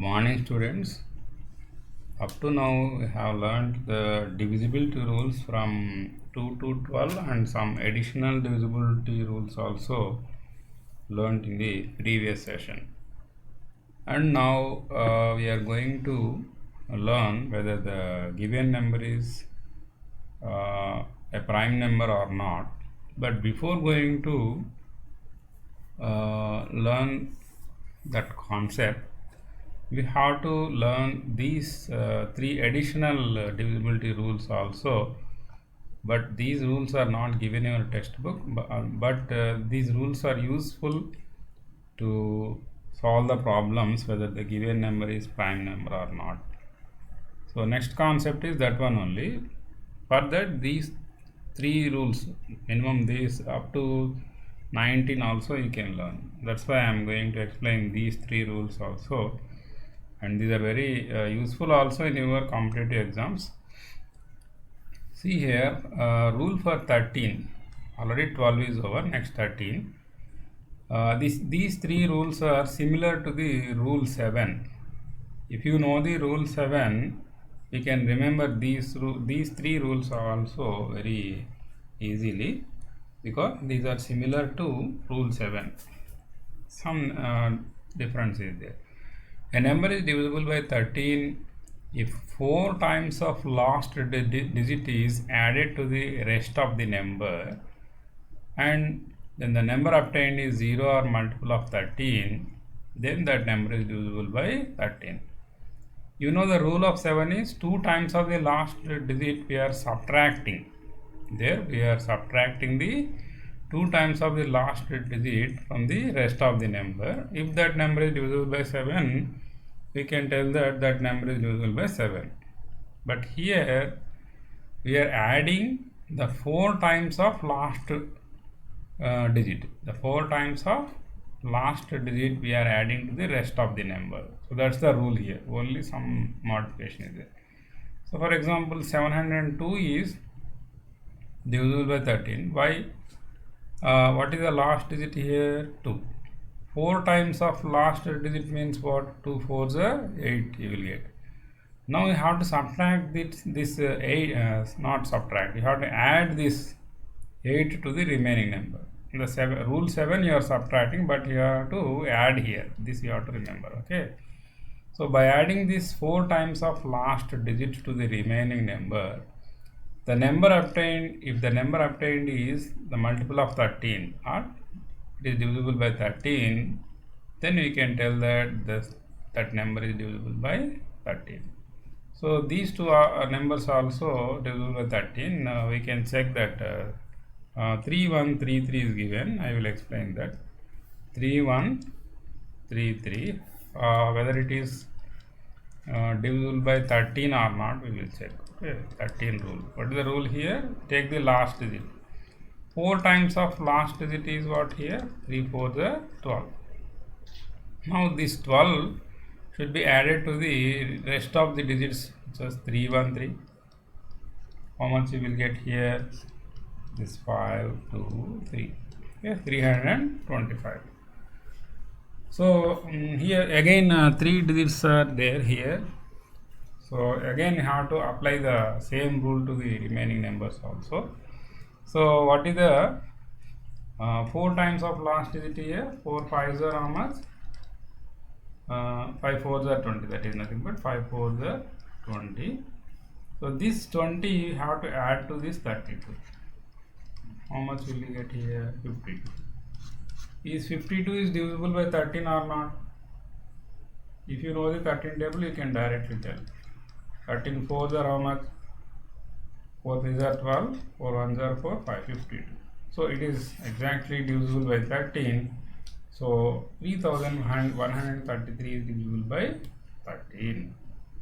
Morning, students. Up to now, we have learned the divisibility rules from 2 to 12 and some additional divisibility rules also learned in the previous session. And now we are going to learn whether the given number is a prime number or not. But before going to learn that concept, we have to learn these three additional divisibility rules also, but these rules are not given in your textbook, but these rules are useful to solve the problems whether the given number is prime number or not. So next concept is that one only. For that, these three rules, minimum these up to 19 also you can learn. That's why I am going to explain these three rules also, and these are very useful also in your competitive exams. See here, rule for 13, already 12 is over, next 13. These three rules are similar to the rule 7. If you know the rule 7, we can remember these three rules are also very easily, because these are similar to rule 7. Some difference is there. A number is divisible by 13 if 4 times of last digit is added to the rest of the number, and then the number obtained is 0 or multiple of 13, then that number is divisible by 13. You know the rule of 7 is 2 times of the last digit we are subtracting. There we are subtracting the 2 times of the last digit from the rest of the number. If that number is divisible by 7, we can tell that that number is divisible by 7. But here we are adding the 4 times of last digit. The 4 times of last digit we are adding to the rest of the number. So that's the rule here. Only some modification is there. So for example, 702 is divisible by 13. Why? What is the last digit here? 2. 4 times of last digit means what? 2 4s are 8 you will get. Now you have to subtract this 8, not subtract, you have to add this 8 to the remaining number. In the rule 7 you are subtracting, but you have to add here. This you have to remember, okay? So by adding this 4 times of last digit to the remaining number, the number obtained, if the number obtained is the multiple of 13 or it is divisible by 13, then we can tell that that number is divisible by 13. So these two numbers also divisible by 13. We can check that 3133 is given. I will explain that. 3133, whether it is divisible by 13 or not, we will check. Okay, 13 rule. What is the rule here? Take the last digit. 4 times of last digit is what here? 3 4 is 12. Now this 12 should be added to the rest of the digits, which is 313. How much you will get here? This 5 2 3. Okay, 325. So here again 3 digits are there here. So again you have to apply the same rule to the remaining numbers also. So what is the 4 times of last digit here? 4 5s are how much? 5 4s are 20. That is nothing but 5 4s are 20. So this 20 you have to add to this 32. How much will you get here? 52. Is 52 is divisible by 13 or not? If you know the 13 table, you can directly tell. 13 4s are how much? 4 3s are 12, 4 1s are 4, 5, 52. So it is exactly divisible by 13. So 3133 is divisible by 13.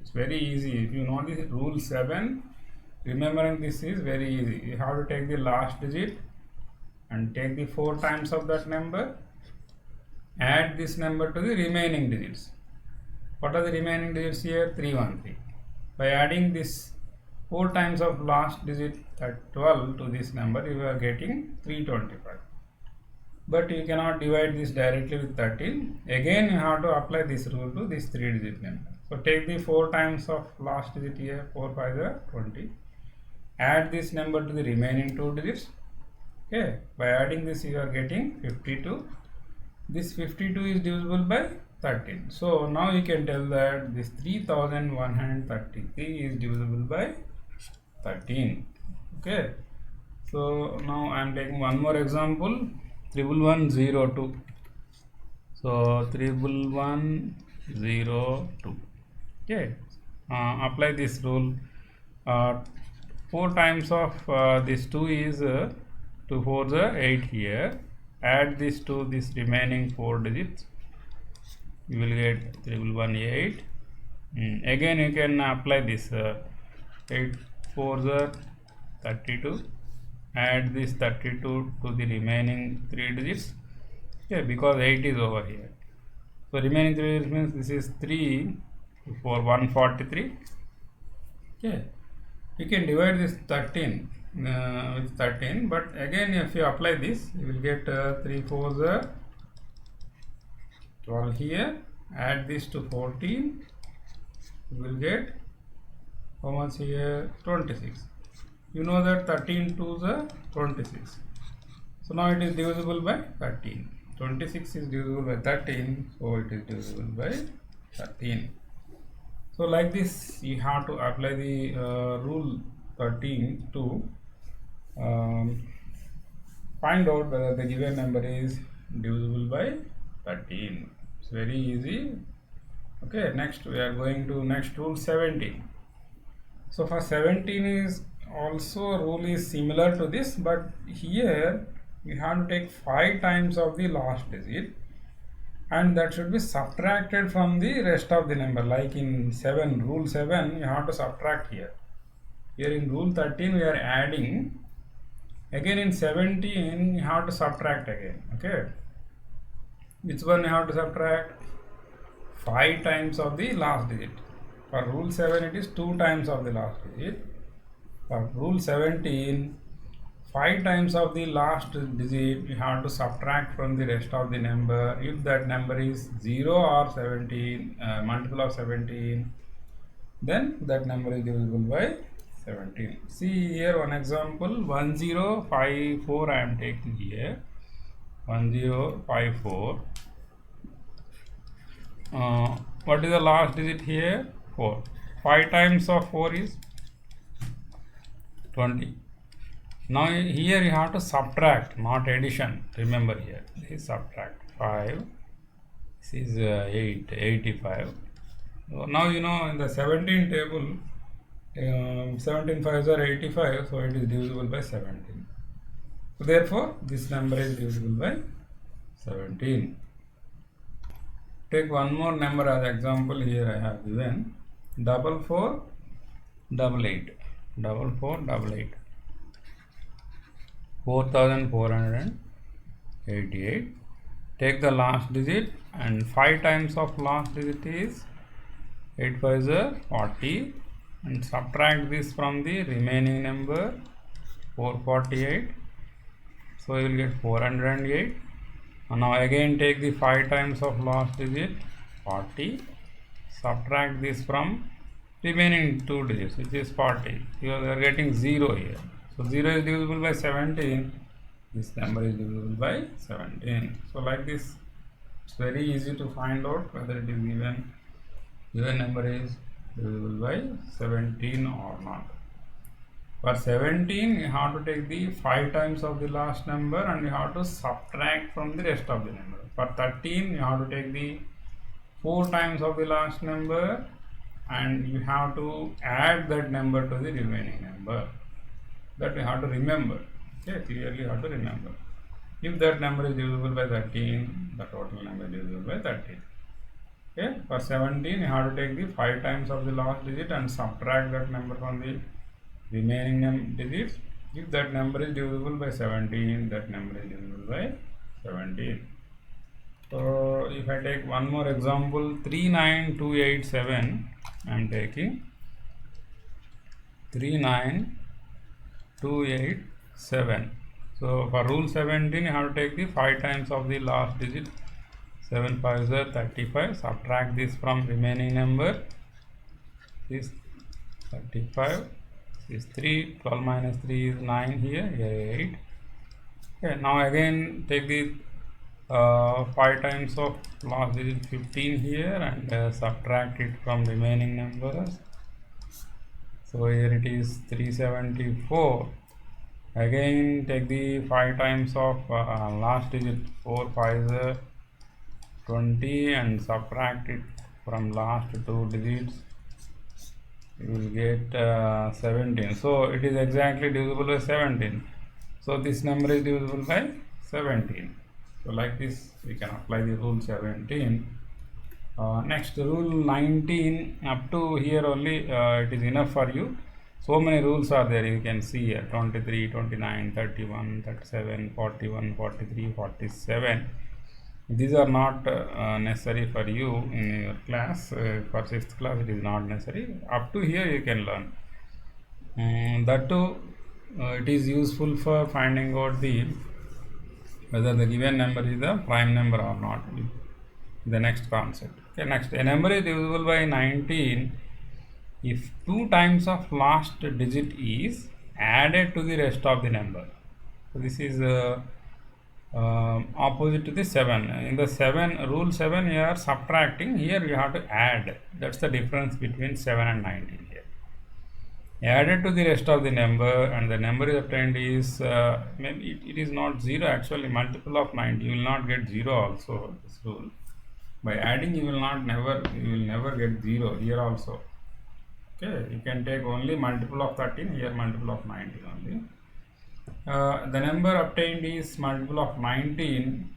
It's very easy. If you know the rule 7, remembering this is very easy. You have to take the last digit and take the 4 times of that number, add this number to the remaining digits. What are the remaining digits here? 313. By adding this 4 times of last digit 12 to this number, you are getting 325. but you cannot divide this directly with 13. Again you have to apply this rule to this 3-digit number. So take the 4 times of last digit here, 4 5 are 20. Add this number to the remaining 2 digits. Okay, by adding this you are getting 52. This 52 is divisible by 13. So now you can tell that this 3133 is divisible by 13. Okay, so now I am taking one more example, 1102. So 1102. Okay, apply this rule. 4 times of this 2 is 2 4s are 8 here. Add this to this remaining 4 digits, you will get 3118. Again you can apply this 8 4s are 32. Add this 32 to the remaining 3 digits. Okay, because 8 is over here, so remaining 3 digits means this is 3 for 143. Okay, you can divide this 13 with 13, but again if you apply this you will get 3 4s are 12 here. Add this to 14, you will get how much here, 26. You know that 13 2s are 26. So now it is divisible by 13. 26 is divisible by 13, so it is divisible by 13. So like this you have to apply the rule 13 to find out whether the given number is divisible by 13. It's very easy. Okay, next we are going to next rule 17. So for 17 is also rule is similar to this, but here we have to take 5 times of the last digit and that should be subtracted from the rest of the number. Like in rule 7 you have to subtract here. Here in rule 13 we are adding. Again in 17 you have to subtract again. Okay, which one you have to subtract? 5 times of the last digit. For rule 7 it is 2 times of the last digit. For rule 17, 5 times of the last digit you have to subtract from the rest of the number. If that number is 0 or 17, multiple of 17, then that number is divisible by 17. See here one example, 1054 I am taking here. 1054. What is the last digit here? 4. 5 times of 4 is 20. Now here you have to subtract, not addition. Remember here, this is subtract 5. This is 85. So now you know in the 17 table, 17 5s are 85, so it is divisible by 17. So therefore this number is divisible by 17. Take one more number as example. Here I have given 4488. 4488. 4488. Take the last digit and 5 times of last digit is 8 5s are 40 and subtract this from the remaining number 448. So you will get 408. And now again take the 5 times of last digit 40, subtract this from remaining 2 digits which is 40. You are getting 0 here. So 0 is divisible by 17. This number is divisible by 17. So like this, it's very easy to find out whether it is given number is divisible by 17 or not. For 17 you have to take the 5 times of the last number and you have to subtract from the rest of the number. For 13 you have to take the 4 times of the last number and you have to add that number to the remaining number. That you have to remember. Okay, clearly you have to remember. If that number is divisible by 13, the total number is divisible by 13. Okay, for 17 you have to take the 5 times of the last digit and subtract that number from the remaining digits. If that number is divisible by 17, that number is divisible by 17. So if I take one more example, 39287, I am taking 39287. So for rule 17, you have to take the 5 times of the last digit. 7 5s are 35. Subtract this from remaining number. This 35. This 3. 12 minus 3 is 9 here. Here 8. Okay, now again take the 5 times of last digit 15 here and subtract it from remaining numbers. So here it is 374. Again take the 5 times of last digit 4 5 20 and subtract it from last 2 digits. You will get 17. So it is exactly divisible by 17. So this number is divisible by 17. So like this we can apply the rule 17. Next rule 19, up to here only it is enough for you. So many rules are there, you can see here 23, 29, 31, 37, 41, 43, 47. These are not necessary for you in your class. For 6th class it is not necessary. Up to here you can learn. That too it is useful for finding out whether the given number is a prime number or not. The next concept. Okay, next, a number is divisible by 19 if 2 times of last digit is added to the rest of the number. So this is opposite to the 7. In the 7 rule 7 you are subtracting, here you have to add. That's the difference between 7 and 19 here. Added to the rest of the number, and the number is obtained is maybe it is not 0, actually multiple of 90. You will not get 0 also, this rule. By adding you will never get 0 here also. Okay, you can take only multiple of 13, here multiple of 19 only. The number obtained is multiple of 19,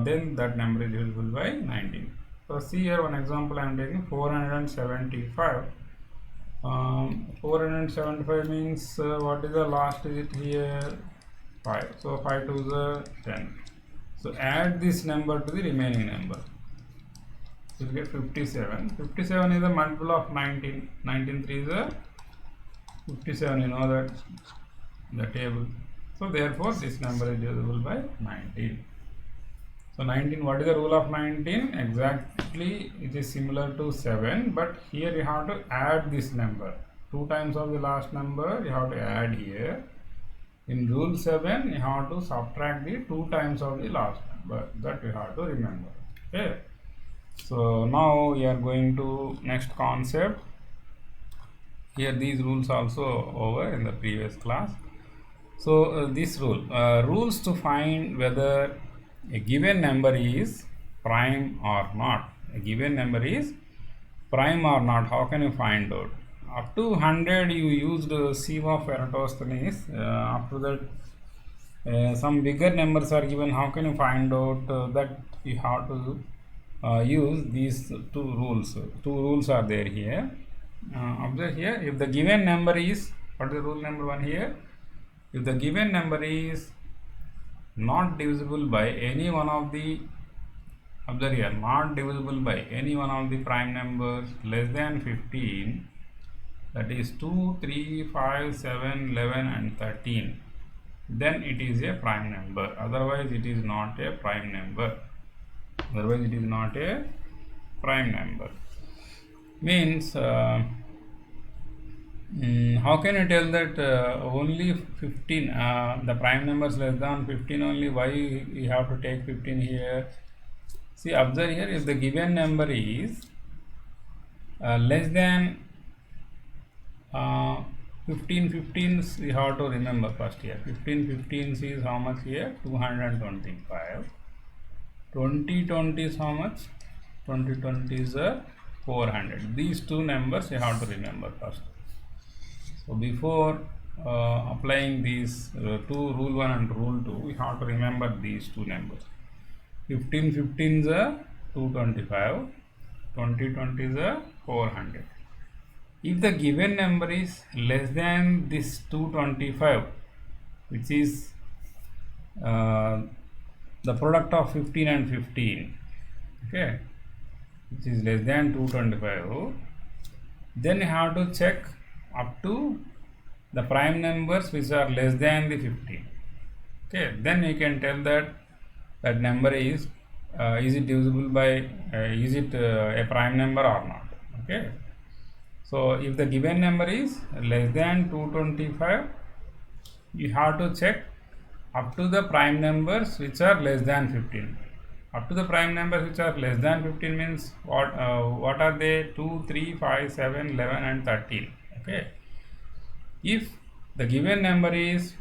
then that number is divisible by 19. So see here one example I am taking 475. 475 means what is the last digit here? 5. So 5 2 is 10. So add this number to the remaining number. You will get 57. 57 is a multiple of 19. 19 3 is a 57. You know that the table. So therefore this number is divisible by 19. So 19, what is the rule of 19? Exactly it is similar to 7, but here you have to add this number. 2 times of the last number you have to add here. In rule 7 you have to subtract the 2 times of the last number. That you have to remember. Okay. So now we are going to next concept. Here these rules also over in the previous class. So this rule, rules to find whether a given number is prime or not. A given number is prime or not. How can you find out? Up to 100 you used sieve of Eratosthenes. After that some bigger numbers are given. How can you find out that? You have to use these two rules. Two rules are there here. Observe here, if the given number is, what is the rule number 1 here? If the given number is not divisible by any one of the, observe here, not divisible by any one of the prime numbers less than 15, that is 2, 3, 5, 7, 11 and 13, then it is a prime number. Otherwise it is not a prime number. Otherwise it is not a prime number. Means how can you tell that only 15, the prime numbers less than 15 only? Why you have to take 15 here? See, observe here, if the given number is less than 15 15s, you have to remember first here. 15 15s is how much here? 225. 20 20 is how much? 20 20 is 400. These two numbers you have to remember first. So before applying these two, rule 1 and rule 2, we have to remember these two numbers. 15 15 is 225, 20 20 is 400. If the given number is less than this 225, which is the product of 15 and 15, okay, which is less than 225, then you have to check up to the prime numbers which are less than the 15. Okay, then we can tell that that number is it divisible by is it a prime number or not. Okay, so if the given number is less than 225, you have to check up to the prime numbers which are less than 15. Up to the prime numbers which are less than 15 means what are they? 2, 3, 5, 7, 11 and 13. Okay, if the given number is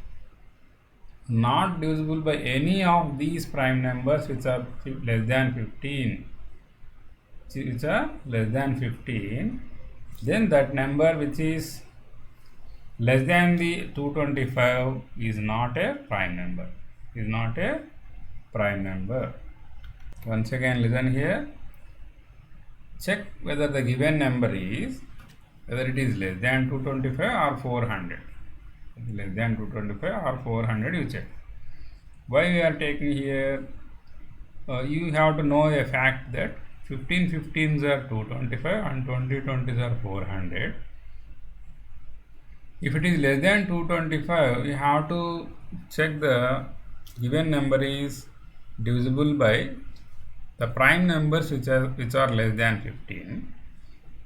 not divisible by any of these prime numbers which are less than 15, then that number which is less than the 225 is not a prime number. Once again, listen here. Check whether the given number is whether it is less than 225 or 400. Less than 225 or 400, you check. Why we are taking here? You have to know a fact that 15 15s are 225 and 20 20s are 400. If it is less than 225, you have to check the given number is divisible by the prime numbers which are less than 15.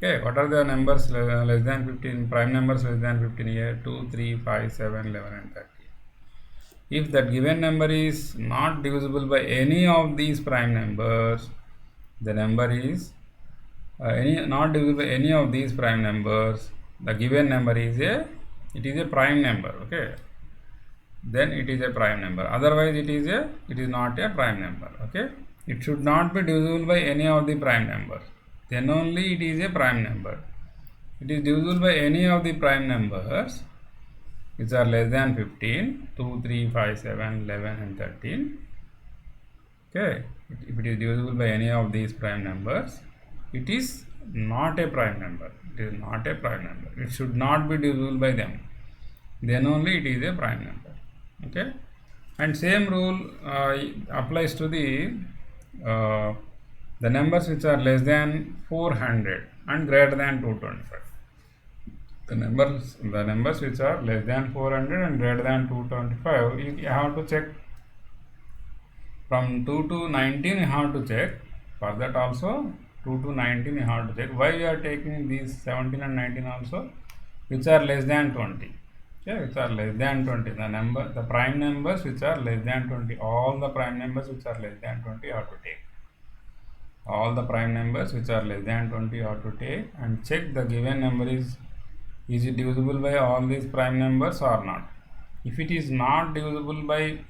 Okay, what are the numbers less than 15? Prime numbers less than 15 here: 2, 3, 5, 7, 11 and 13. If that given number is not divisible by any of these prime numbers, the number is not divisible by any of these prime numbers, the given number is a prime number. Okay, then it is a prime number. Otherwise it is not a prime number. Okay, it should not be divisible by any of the prime numbers, then only it is a prime number. It is divisible by any of the prime numbers which are less than 15, 2, 3, 5, 7, 11 and 13. Okay, if it is divisible by any of these prime numbers, it is not a prime number. It should not be divisible by them, then only it is a prime number. Okay, and same rule applies to the numbers which are less than 400 and greater than 225. The numbers which are less than 400 and greater than 225, you have to check from 2 to 19. You have to check for that also. 2 to 19 you have to check. Why we are taking these 17 and 19 also, which are less than 20. Okay, which are less than 20. The prime numbers which are less than 20. All the prime numbers which are less than 20 you have to take. All the prime numbers which are less than 20 you have to take and check the given number is it divisible by all these prime numbers or not. If it is not divisible by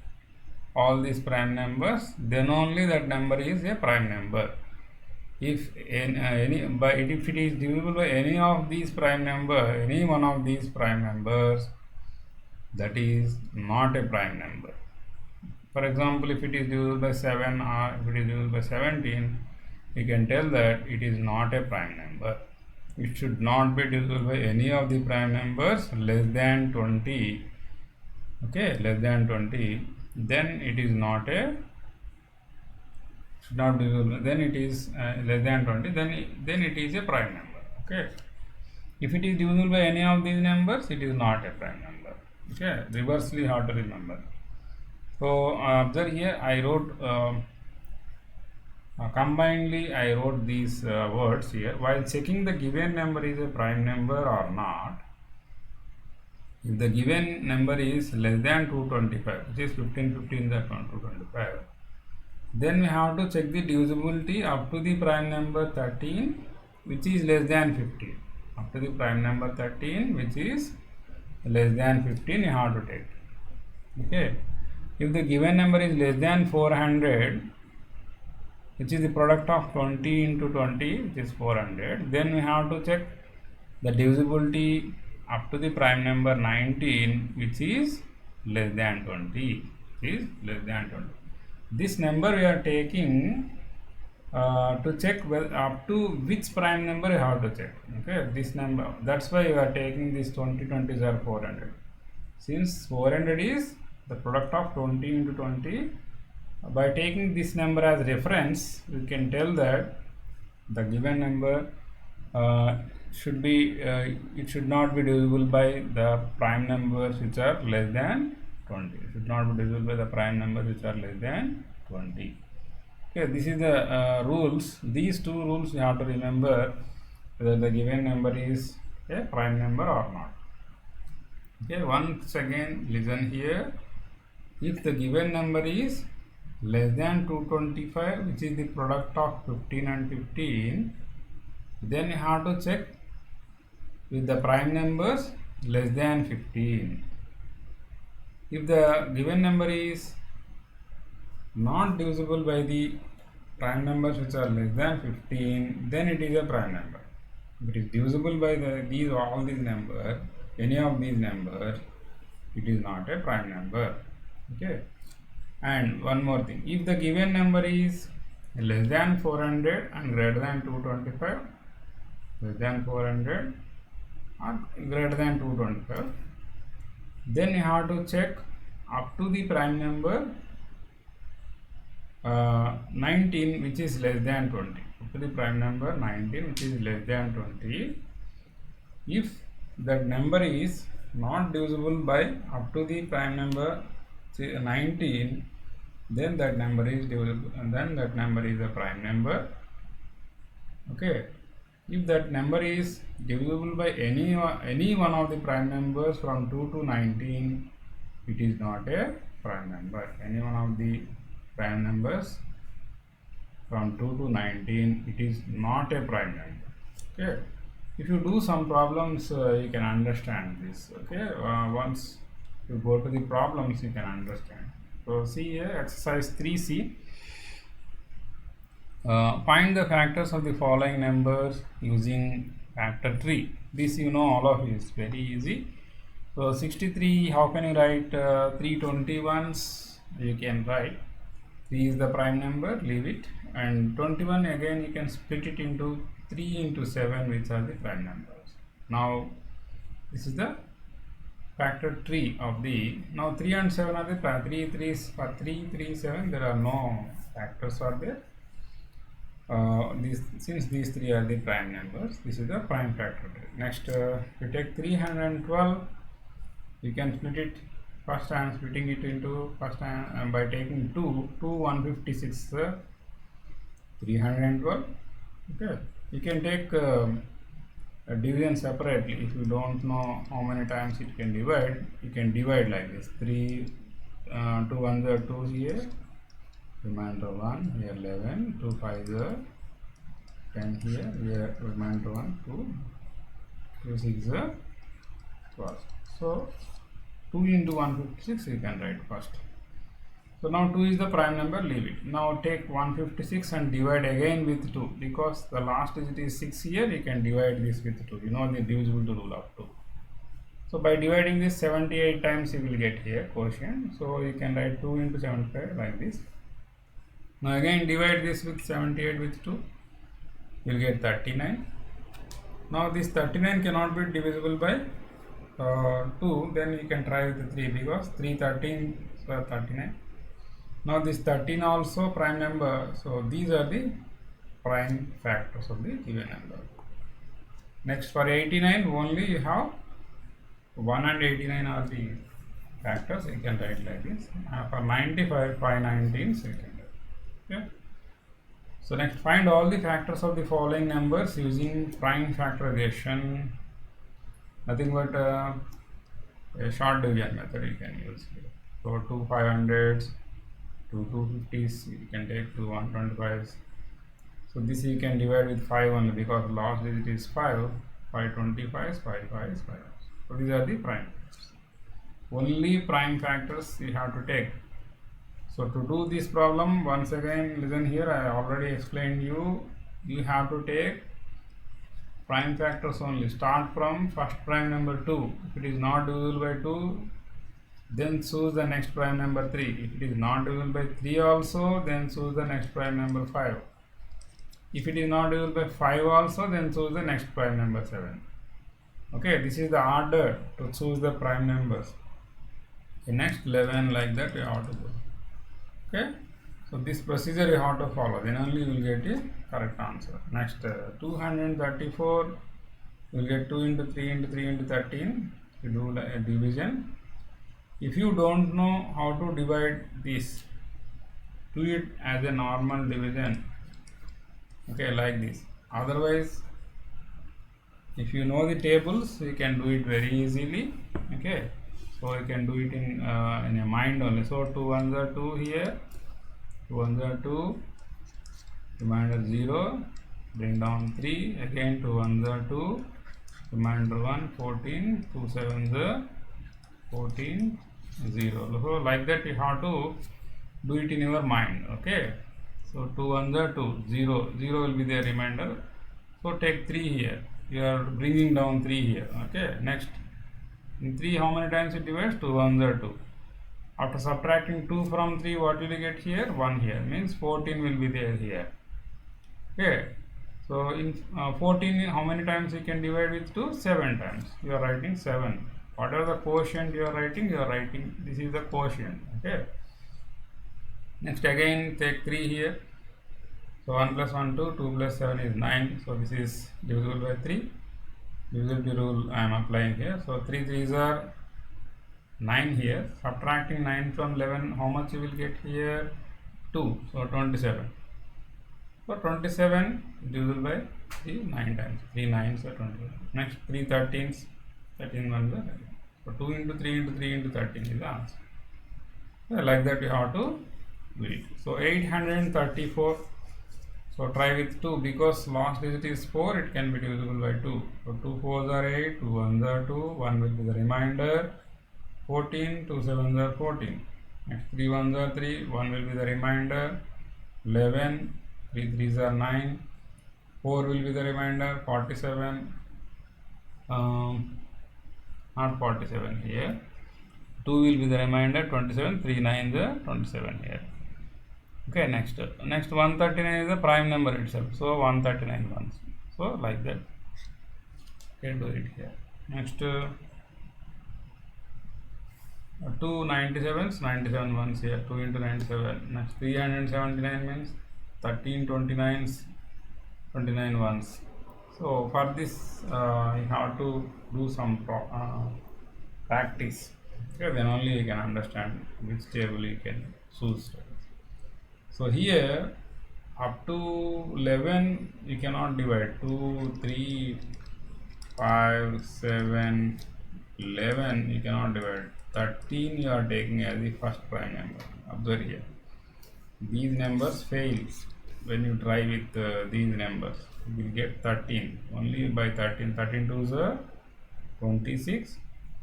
all these prime numbers, then only that number is a prime number. If if it is divisible by any of these prime numbers, any one of these prime numbers, that is not a prime number. For example, if it is divisible by 7 or if it is divisible by 17, we can tell that it is not a prime number. It should not be divisible by any of the prime numbers less than 20. Okay, less than 20, then it is not a should not be divisible. Then it is less than 20. Then it is a prime number. Okay, if it is divisible by any of these numbers, it is not a prime number. Okay, reversely how to remember. So observe here, I wrote combinedly I wrote these words here. While checking the given number is a prime number or not, if the given number is less than 225, which is 15 15 that 225, then we have to check the divisibility up to the prime number 13, which is less than 15. Up to the prime number 13, which is less than 15, you have to take. Okay, if the given number is less than 400, which is the product of 20 into 20, which is 400, then we have to check the divisibility up to the prime number 19, which is less than 20. This number we are taking to check up to which prime number you have to check. Okay, this number, that's why you are taking this 20 20s are 400. Since 400 is the product of 20 into 20, by taking this number as reference, we can tell that the given number should be it should not be divisible by the prime numbers which are less than 20. It should not be divisible by the prime numbers which are less than 20. Okay, this is the rules. These two rules you have to remember whether the given number is a prime number or not. Okay, once again listen here. If the given number is less than 225, which is the product of 15 and 15, then you have to check with the prime numbers less than 15. If the given number is not divisible by the prime numbers which are less than 15, then it is a prime number. If it is divisible by all these numbers, any of these numbers, it is not a prime number. Okay. And one more thing, if the given number is less than 400 and greater than 225, less than 400 or greater than 225, then you have to check up to the prime number 19, which is less than 20. Up to the prime number 19, which is less than 20. If that number is not divisible by up to the prime number 19, then that number is divisible, and then that number is a prime number. Okay. If that number is divisible by any one of the prime numbers from 2 to 19, it is not a prime number. Any one of the prime numbers from 2 to 19, it is not a prime number. Okay. If you do some problems, you can understand this. Okay. Once you go to the problems, you can understand. So see here, exercise 3C. Find the factors of the following numbers using factor tree. This you know, all of you, is very easy. So 63, how can you write 321s? You can write 3 is the prime number, leave it, and 21 again you can split it into 3 into 7, which are the prime numbers. Now this is the factor tree of the, now 3 and 7 are the 3, 3, 3, 7, there are no factors are there. Since these three are the prime numbers, this is the prime factor tree. Next, you take 312, you can split it. First I am splitting it into, first by taking 2 156, 312. Okay, you can take a division separately. If you don't know how many times it can divide, you can divide like this. 3 2 1s are 2 here, remainder 1 here, 11, 2 5s are 10 here, remainder 1, 2 6s are 12. So 2 into 156 you can write first. So now 2 is the prime number, leave it. Now take 156 and divide again with 2, because the last digit is 6 here, you can divide this with 2. You know the divisibility rule of 2. So by dividing this 78 times you will get here quotient. So you can write 2 into 75 like this. Now again divide this with 78 with 2, you will get 39. Now this 39 cannot be divisible by 2, then you can try with 3, because 3 13 so 39. Now this 13 also prime number, so these are the prime factors of the given number. Next, for 89 only you have 1 and 89 are the factors, you can write like this. For 95, 519 so you can write. Okay. So next, find all the factors of the following numbers using prime factorization. Nothing but a short division method you can use here. So 2 500s, 2 250s, you can take 2 125s. So this you can divide with 5 only, because last digit is 5, 525s, 5 5s, 5. So these are the prime factors. Only prime factors you have to take. So to do this problem, once again listen here, I already explained you have to take prime factors only. Start from first prime number 2. If it is not divisible by 2, then choose the next prime number 3. If it is not divisible by 3 also, then choose the next prime number 5. If it is not divisible by 5 also, then choose the next prime number 7. Okay, this is the order to choose the prime numbers. The next 11 like that you have to go. Okay, so this procedure you have to follow, then only you will get a correct answer. Next, 234, you will get 2 into 3 into 3 into 13. You do a division. If you don't know how to divide this, do it as a normal division, okay, like this. Otherwise, if you know the tables, you can do it very easily, okay. So you can do it in a mind only. So 2 ones are 2 here, 2 ones are 2, remainder 0, bring down 3, again 2 ones are 2, remainder 1, 14, 2 sevens are 14, 0. So like that you have to do it in your mind, okay. So 2 ones are 2, 0, 0 will be the remainder. So take 3 here, you are bringing down 3 here, okay. Next, in 3 how many times it divides? 2 ones are 2. After subtracting 2 from 3, what will you get here? 1 here, means 14 will be there here, okay. So in 14, how many times you can divide with 2? 7 times. You are writing 7. Whatever the quotient you are writing, this is the quotient, okay. Next, again take 3 here. So 1 plus 1 2, 2 plus 7 is 9. So this is divisible by 3. Divisibility rule I am applying here. So 3 3s are 9 here. Subtracting 9 from 11, how much you will get here? 2. So 27. So 27 divisible by 3 9 times. 3 9s are 27. Next 3 13s. 13 ones are 11. So 2 into 3 into 3 into 13 is the answer. So like that you have to do it. So 834. So try with 2, because last digit is 4, it can be divisible by 2. So 2 4s are 8, 2 1s are 2, 1 will be the remainder, 14, 2 7s are 14. Next 3 1s are 3, 1 will be the remainder, 11, 3 3s are 9, 4 will be the remainder, 47, not 47 here, 2 will be the remainder, 27, 3 9s are 27 here. Okay, next 139 is a prime number itself, so 139 ones. So like that, okay, do it here. Next 2 97s, 97 ones here, 2 into 97. Next 379 means 13 29s, 29 ones. So for this you have to do some practice, okay, then only you can understand which table you can choose. So here up to 11 you cannot divide. 2 3 5 7 11 you cannot divide. 13 you are taking as the first prime number. Observe here, these numbers fail when you try with these numbers. You will get 13 only by 13. 13 2s are 26.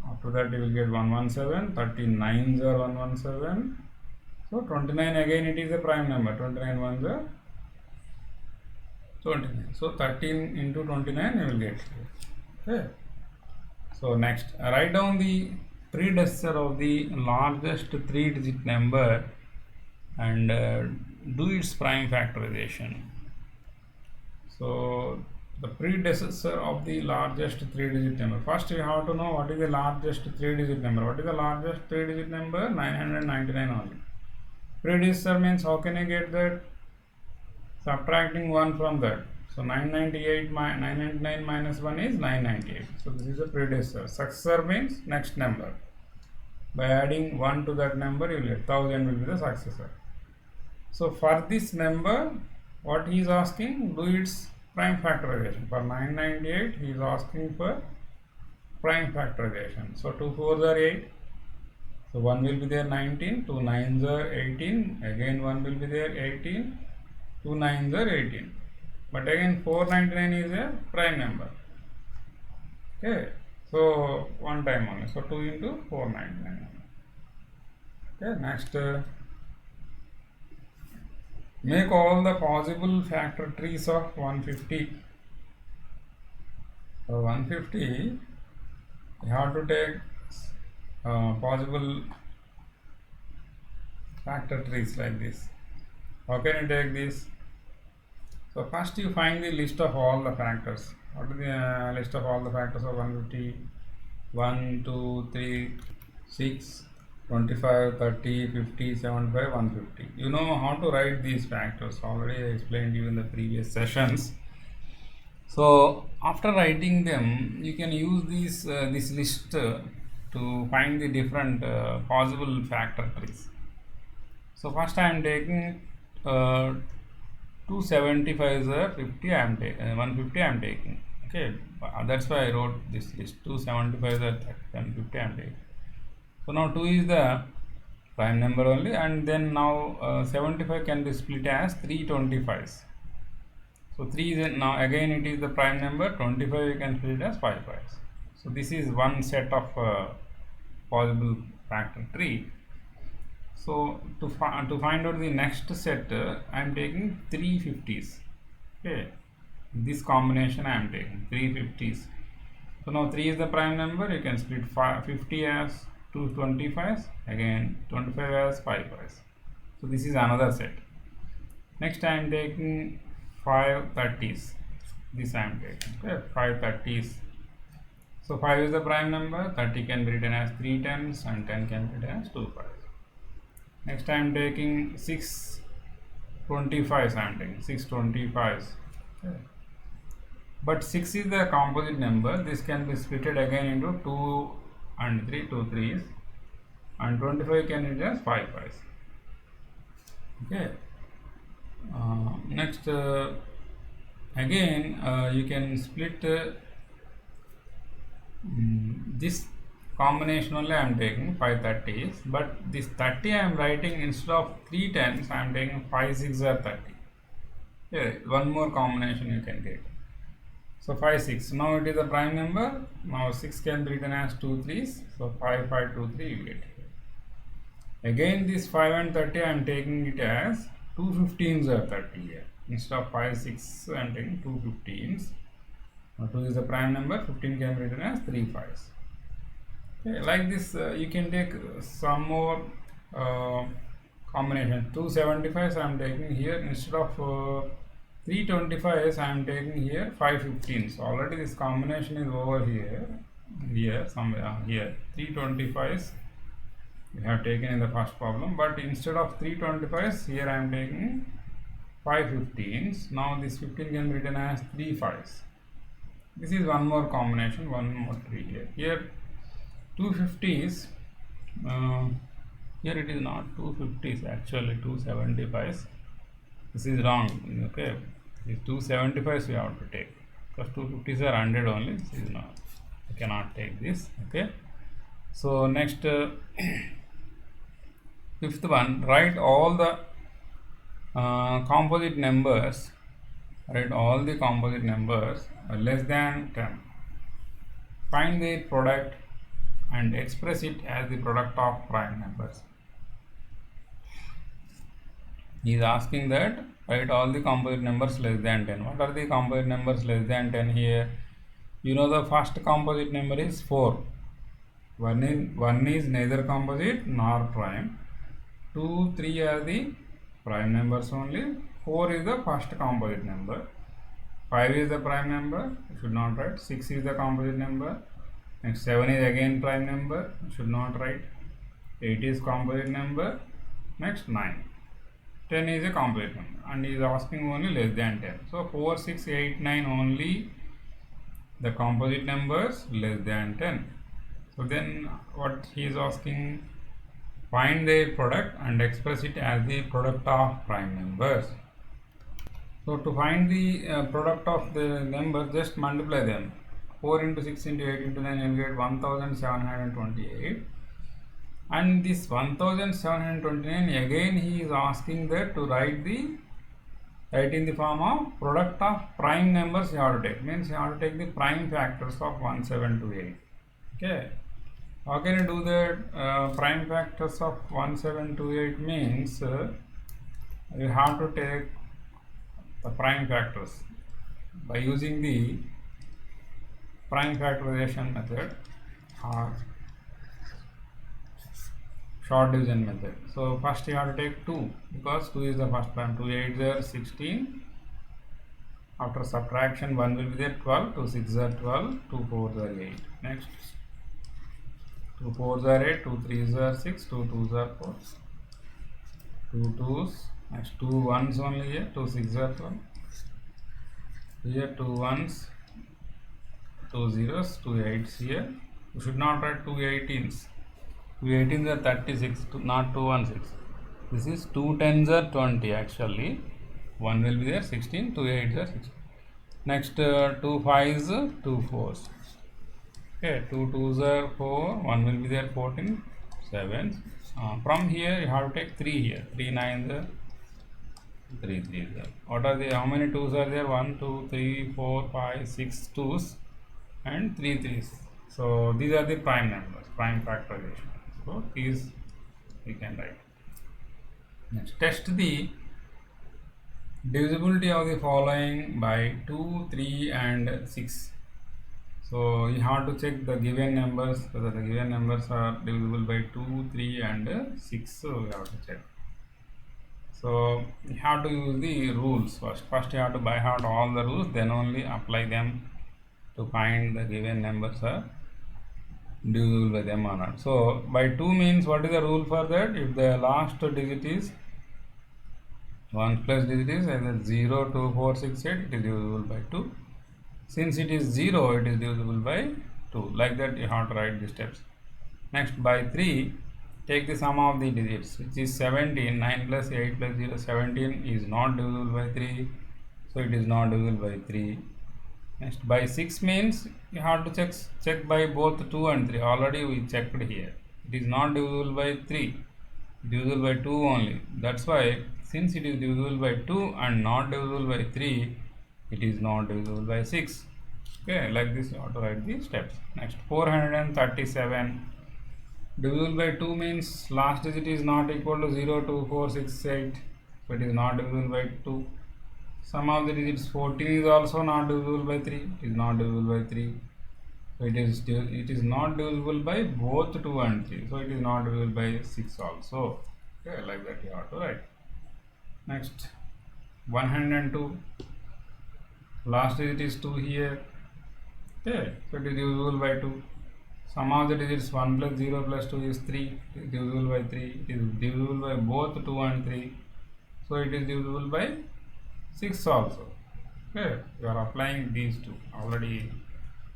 After that you will get 117. 13 9s are 117. So 29 again it is a prime number. 29 ones are 29. So 13 into 29 you will get here. Okay. So next, write down the predecessor of the largest 3-digit number and do its prime factorization. So the predecessor of the largest 3-digit number. First we have to know what is the largest 3-digit number. What is the largest 3-digit number? 999 only. Predecessor means how can I get that? Subtracting 1 from that. So 999 minus 1 is 998. So this is a predecessor. Successor means next number. By adding 1 to that number, you will get 1000 will be the successor. So for this number, what he is asking, do its prime factorization. For 998, he is asking for prime factorization. So 2 4s are 8. So 1 will be there 19, 2 9s are 18, again 1 will be there 18, 2 9s are 18. But again 499 is a prime number. Okay, so one time only. So 2 into 499. Okay, next make all the possible factor trees of 150. For 150, you have to take possible factor trees like this. How can you take this? So first you find the list of all the factors. What is the list of all the factors of 150? 1, 2, 3, 6, 25, 30, 50, 75, 150. You know how to write these factors. Already I explained you in the previous sessions. So after writing them, you can use this list to find the different possible factor trees. So first I am taking 275 is a 50 I am taking 150 I am taking. Okay, that's why I wrote this list. 275 is a 150 I am taking. So now 2 is the prime number only, and then now 75 can be split as 3 25s. So 3 is now again it is the prime number, 25 you can split it as 5 5s. So this is one set of possible factor tree. So to find out the next set, I am taking 350s. Okay, this combination I am taking 350s. So now 3 is the prime number, you can split 50 as 2 25s, again 25 as 5 5s. So this is another set. Next I am taking 5 30s. This I am taking, okay, 5 30s. So 5 is the prime number, 30 can be written as 3 10s and 10 can be written as 2 5s. Next I am taking 6 25s, I am taking 6 25s. Okay. But 6 is the composite number, this can be splitted again into 2 and 3, 2 3s, and 25 can be written as 5 5s. Okay. Next again you can split this combination only I am taking 5 30s, but this 30 I am writing instead of 3 10s, I am taking 5 6 or 30. Yeah, one more combination you can get. So 5 6, now it is a prime number, now 6 can be written as 2 3s, so 5 5 2 3 you get. Again this 5 and 30 I am taking it as 2 15s or 30 here. Instead of 5 6 I am taking 2 15s. Now 2 is the prime number, 15 can be written as 3 5s. Okay, like this you can take some more combination. 2 75s I am taking here, instead of 3 25s I am taking here 5 15s. Already this combination is over here somewhere here. 3 25s we have taken in the first problem, but instead of 3 25s here I am taking 5 15s. Now this 15 can be written as 3 5s. This is one more combination, one more tree here. Here 250s, here it is not 250s, actually 275s. This is wrong. Okay, these 275s we have to take, because 250s are 100 only. This is not, I cannot take this. Okay, so next fifth one, write all the composite numbers, write all the composite numbers less than 10. Find the product and express it as the product of prime numbers. He is asking that write all the composite numbers less than 10. What are the composite numbers less than 10 here? You know the first composite number is 4. One is neither composite nor prime. 2, 3 are the prime numbers only. 4 is the first composite number. 5 is the prime number, you should not write. 6 is the composite number. Next 7 is again prime number, you should not write. 8 is composite number. Next 9. 10 is a composite number, and he is asking only less than 10. So 4, 6, 8, 9 only the composite numbers less than 10. So then what he is asking, find the product and express it as the product of prime numbers. So to find the product of the numbers, just multiply them. 4 into 6 into 8 into 9, you will get 1728. And this 1729, again he is asking that to write in the form of product of prime numbers you have to take. Means you have to take the prime factors of 1728. Okay. How can you do that? Prime factors of 1728 means you have to take the prime factors by using the prime factorization method or short division method. So first you have to take 2, because 2 is the first prime. 2 8s are 16. After subtraction 1 will be there, 12. 2 6s are 12. 2 4s are 8. Next 2 4s are 8. 2 3s are 6. 2 2s are 4. 2 2s. Next 2 1s only here. 2 6s are 12. Here 2 1s. 2 zeros. 2 8s here. You should not write 2 18s. 2 18s are 36, not 2 16. This is 2 10s are 20 actually. 1 will be there, 16, 2 8s are 16. Next 2 5s, 2 4s. Okay, 2 2s are 4, 1 will be there, 14, 7. From here you have to take 3 here, 3 9s are 3 3s are. What are the, how many 2s are there? 1 2 3 4 5 6 2s and 3 3s. So these are the prime numbers, prime factorization. So these we can write. Next, test the divisibility of the following by 2, 3 and 6. So you have to check the given numbers, whether the given numbers are divisible by 2, 3 and 6. So we have to check. So you have to use the rules first. First you have to by heart all the rules, then only apply them to find the given numbers are divisible by them or not. So by 2 means, what is the rule for that? If the last digit is 1 plus digit is either 0, 2, 4, 6, 8, it is divisible by 2. Since it is 0, it is divisible by 2. Like that you have to write the steps. Next, by 3, take the sum of the digits, which is 17. 9 plus 8 plus 0, 17 is not divisible by 3. So it is not divisible by 3. Next, by 6 means you have to check by both 2 and 3. Already we checked here. It is not divisible by 3. Divisible by 2 only. That's why, since it is divisible by 2 and not divisible by 3, it is not divisible by 6. Okay, like this you have to write the steps. Next, 437. Divisible by 2 means last digit is not equal to 0, 2, 4, 6, 8. So it is not divisible by 2. Sum of the digits 14 is also not divisible by 3. It is not divisible by 3. So it is not divisible by both 2 and 3. So it is not divisible by 6 also. Okay, like that you have to write. Next, 102. Last digit is 2 here. Okay, so it is divisible by 2. Sum of the digits 1 plus 0 plus 2 is 3. It is divisible by 3. It is divisible by both 2 and 3. So it is divisible by 6 also. Okay, you are applying these two already.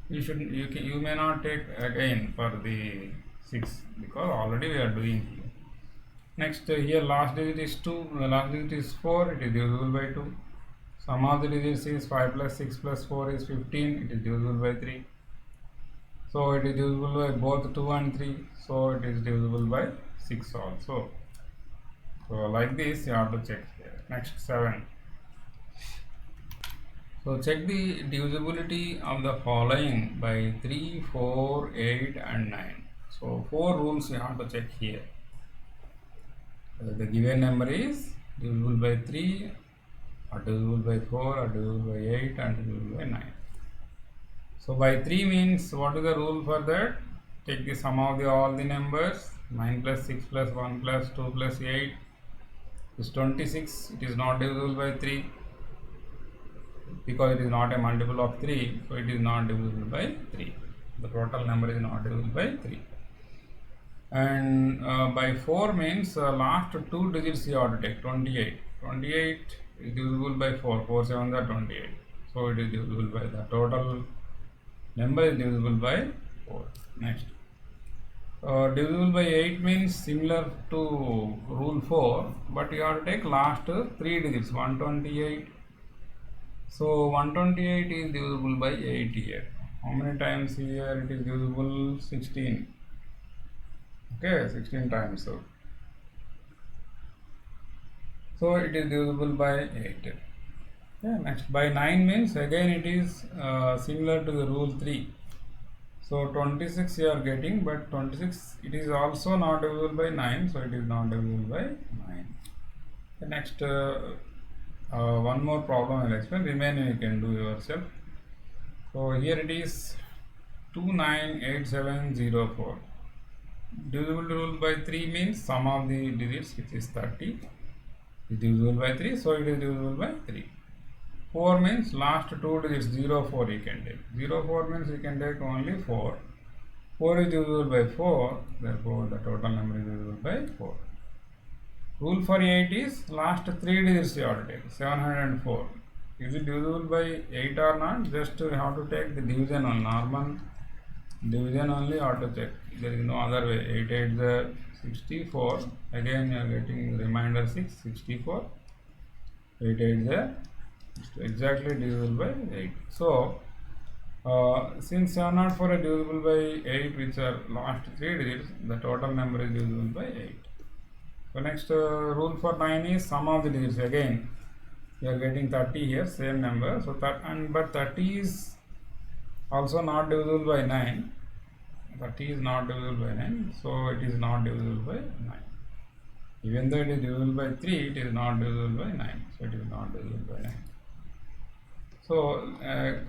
You may not take again for the 6 because already we are doing here. Next, here last digit is 2, the last digit is 4, it is divisible by 2. Sum of the digits is 5 plus 6 plus 4 is 15, it is divisible by 3. So it is divisible by both 2 and 3, so it is divisible by 6 also. So like this you have to check here. Next, 7. So check the divisibility of the following by 3, 4, 8 and 9. So 4 rules you have to check here. The given number is divisible by 3 or divisible by 4 or divisible by 8 and divisible by 9. So by 3 means, what is the rule for that? Take the sum of all the numbers. 9 plus 6 plus 1 plus 2 plus 8 is 26. It is not divisible by 3 because it is not a multiple of 3. So it is not divisible by 3. The total number is not divisible by 3. And by 4 means last 2 digits you have to take. 28. 28 is divisible by 4. 4 7s are 28. So it is divisible by the total number is divisible by 4. Next, divisible by 8 means similar to rule 4, but you have to take last 3 digits. 128. So 128 is divisible by 8 here. How many times here it is divisible? 16. Okay, 16 times. So it is divisible by 8. Yeah, next, by 9 means again it is similar to the rule 3. So 26 you are getting, but 26 it is also not divisible by 9, so it is not divisible by 9. The next, one more problem I will explain, remaining you can do yourself. So here it is 298704. Divisible rule by 3 means sum of the digits, which is 30, is divisible by 3, so it is divisible by 3. 4 means last 2 digits, 0 4 you can take. 0 4 means you can take only 4. 4 is divisible by 4, therefore the total number is divisible by 4. Rule for 8 is last 3 digits you have to take. 704. Is it divisible by 8 or not? Just you have to take the division on normal Division only you have to check. There is no other way. 8 8 the 64. Again you are getting remainder 6 64. 8 8 the exactly divisible by 8. So since 704 is divisible by 8, which are last 3 digits, the total number is divisible by 8. So next rule for 9 is sum of the digits. Again you are getting 30 here, same number. So but 30 is also not divisible by 9. 30 is not divisible by 9, so it is not divisible by 9. Even though it is divisible by 3, it is not divisible by 9. So it is not divisible by 9. So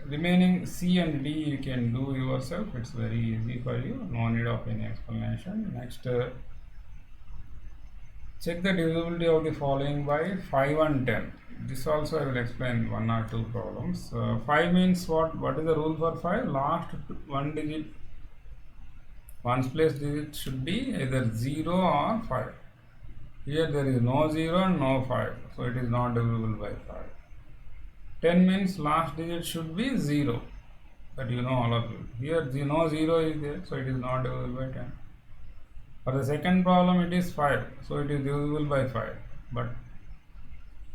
remaining C and D you can do yourself. It's very easy for you. No need of any explanation. Next, check the divisibility of the following by 5 and 10. This also I will explain 1 or 2 problems. 5 means what? What is the rule for 5? Last one digit, ones place digit should be either 0 or 5. Here there is no 0 and no 5, so it is not divisible by 5. 10 means last digit should be 0, that you know all of you. Here no 0 is there, so it is not divisible by 10. For the second problem it is 5, so it is divisible by 5, but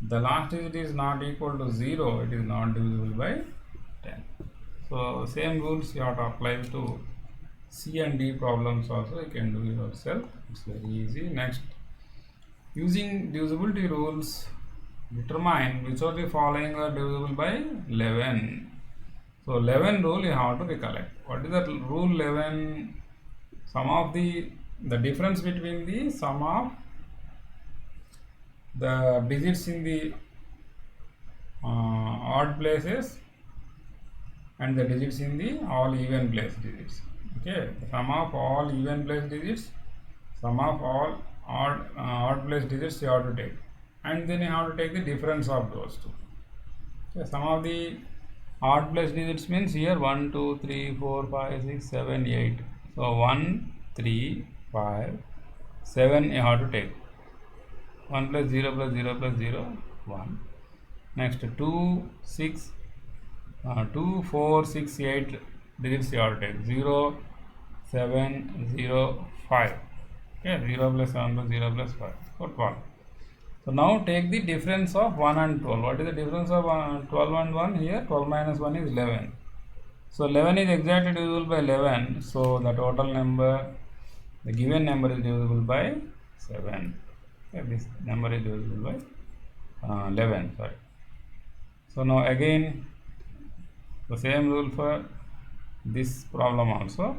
the last digit is not equal to 0, it is not divisible by 10. So same rules you have to apply to C and D problems also. You can do it yourself, it's very easy. Next, using divisibility rules, determine which of the following are divisible by 11. So 11 rule you have to recollect. What is the rule 11? Sum of the difference between the sum of the digits in the odd places and the digits in the all even place digits. Okay, the sum of all even place digits, sum of all odd place digits you have to take, and then you have to take the difference of those two. Okay, sum of the odd place digits means here 1 2 3 4 5 6 7 8. So 1 3 5 7 you have to take. 1 plus 0 plus 0 plus 0 1. Next 2 6 2 4 6 8 digits you have to take. 0 7 0 5. Okay, 0 plus 7 plus 0 plus 5. So 12. So now take the difference of 1 and 12. What is the difference of 12 and 1? Here 12 minus 1 is 11. So 11 is exactly divisible by 11. So the total number, the given number is divisible by 7. Okay, this number is divisible by 11. Sorry. So now again the same rule for this problem also.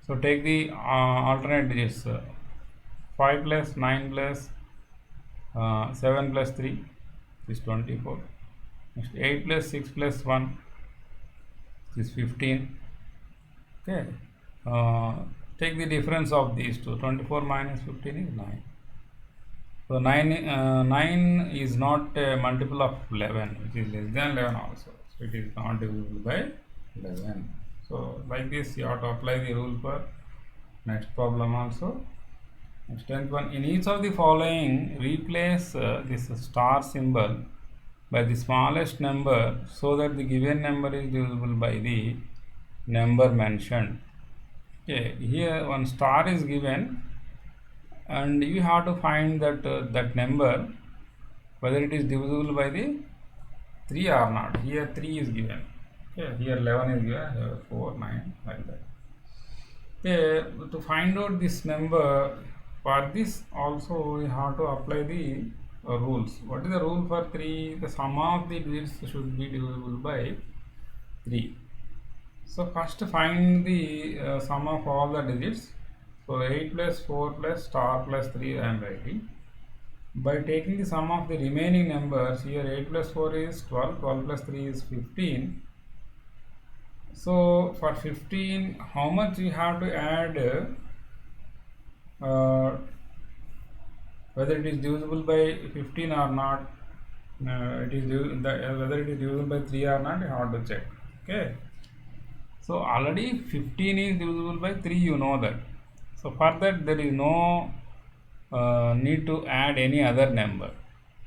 So take the alternate digits. 5 plus 9 plus 7 plus 3 is 24. Next 8 plus 6 plus 1 is 15. Okay. Take the difference of these two. 24 minus 15 is 9. So 9 is not a multiple of 11, which is less than 11 also. So it is not divisible by 11. So like this you have to apply the rule for next problem also. Next 10th one, in each of the following replace this star symbol by the smallest number so that the given number is divisible by the number mentioned. Okay, here one star is given and you have to find that that number whether it is divisible by the 3 or not. Here 3 is given. Okay, here 11 is given, here 4 9 like that. Okay, to find out this number, for this also we have to apply the rules. What is the rule for 3? The sum of the digits should be divisible by 3. So first find the sum of all the digits. So 8 plus 4 plus star plus 3 I am writing. By taking the sum of the remaining numbers, here 8 plus 4 is 12, 12 plus 3 is 15. So for 15, how much you have to add, whether it is divisible by 15 or not, whether it is divisible by 3 or not, you have to check. Okay. So already 15 is divisible by 3, you know that. So for that there is no need to add any other number.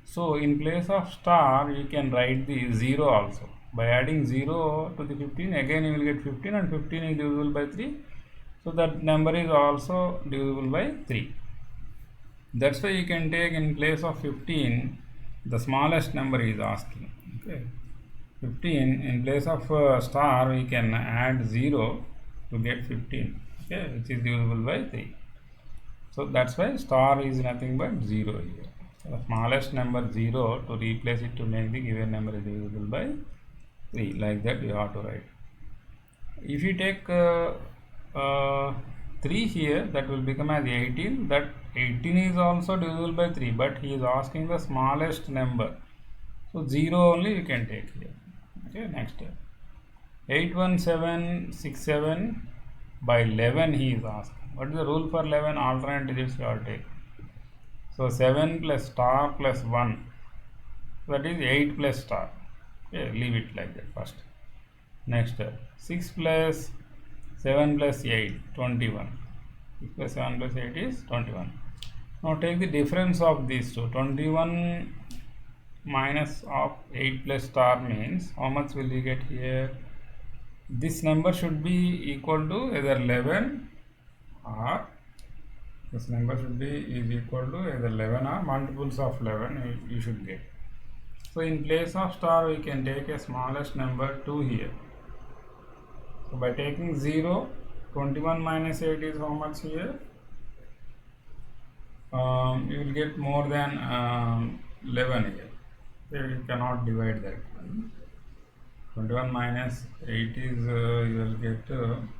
So in place of star you can write the 0 also. By adding 0 to the 15, again you will get 15, and 15 is divisible by 3. So that number is also divisible by 3. That's why you can take in place of 15, the smallest number is asking. Okay. 15, in place of star, we can add 0 to get 15, okay, which is divisible by 3. So that's why star is nothing but 0 here. So the smallest number 0, to replace it to make the given number is divisible by 3. Like that you have to write. If you take 3 here, that will become as 18. That 18 is also divisible by 3, but he is asking the smallest number. So 0 only you can take here. Okay, next step. 81767 by 11 he is asking. What is the rule for 11? Alternate digits you have to take. So 7 plus star plus 1, that is 8 plus star. Okay, leave it like that first. Next step. 6 plus 7 plus 8, 21. 6 plus 7 plus 8 is 21. Now take the difference of these two. 21 minus of 8 plus star means how much will you get here? This number should be equal to either 11 or this number should be is equal to either 11 or multiples of 11 you should get. So in place of star we can take a smallest number 2 here. So by taking 0, 21 minus 8 is how much here? You will get more than 11 here. So you cannot divide that. 21 minus 8 is you will get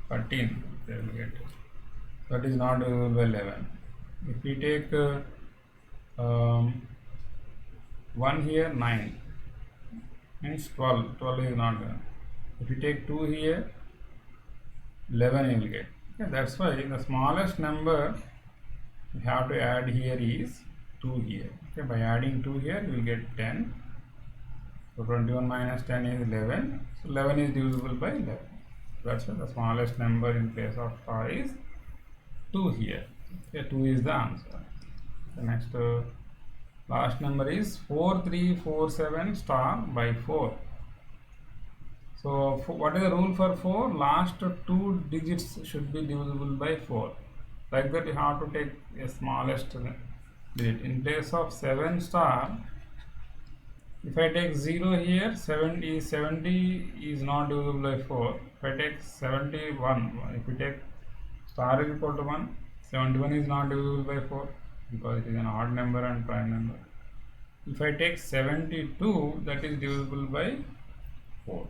13. You will get that is not divisible by 11. If we take 1 here, 9 means 12. 12 is not there. If you take 2 here, 11 you will get. Okay, that's why the smallest number we have to add here is 2 here. Okay, by adding 2 here you will get 10. So 21 minus 10 is 11. So 11 is divisible by 11. That's why the smallest number in place of star is 2 here. Okay, 2 is the answer. The next last number is 4347 star by 4. So what is the rule for 4? Last 2 digits should be divisible by 4. Like that you have to take a smallest digit. In place of 7 star, if I take 0 here, 70 is not divisible by 4. If I take 71, if you take star is equal to 1, 71 is not divisible by 4 because it is an odd number and prime number. If I take 72, that is divisible by 4.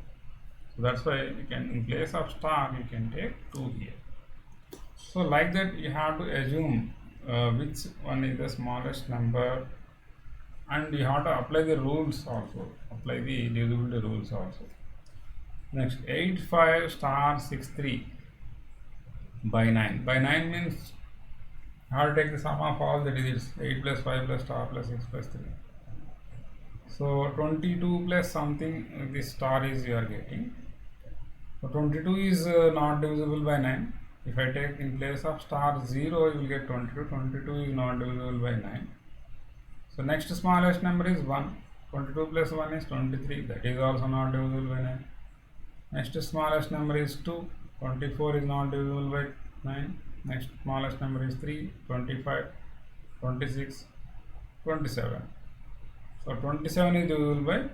So that's why you can, in place of star, you can take 2 here. So like that you have to assume which one is the smallest number, and you have to apply the rules also, apply the divisibility rules also. Next, 85 star 63 by 9. By 9 means you have to take the sum of all the digits, 8 plus 5 plus star plus 6 plus 3. So 22 plus something, this star is you are getting. So 22 is not divisible by 9. If I take in place of star 0, you will get 22. 22 is not divisible by 9. So next smallest number is 1. 22 plus 1 is 23. That is also not divisible by 9. Next smallest number is 2. 24 is not divisible by 9. Next smallest number is 3. 25, 26, 27. So 27 is divisible by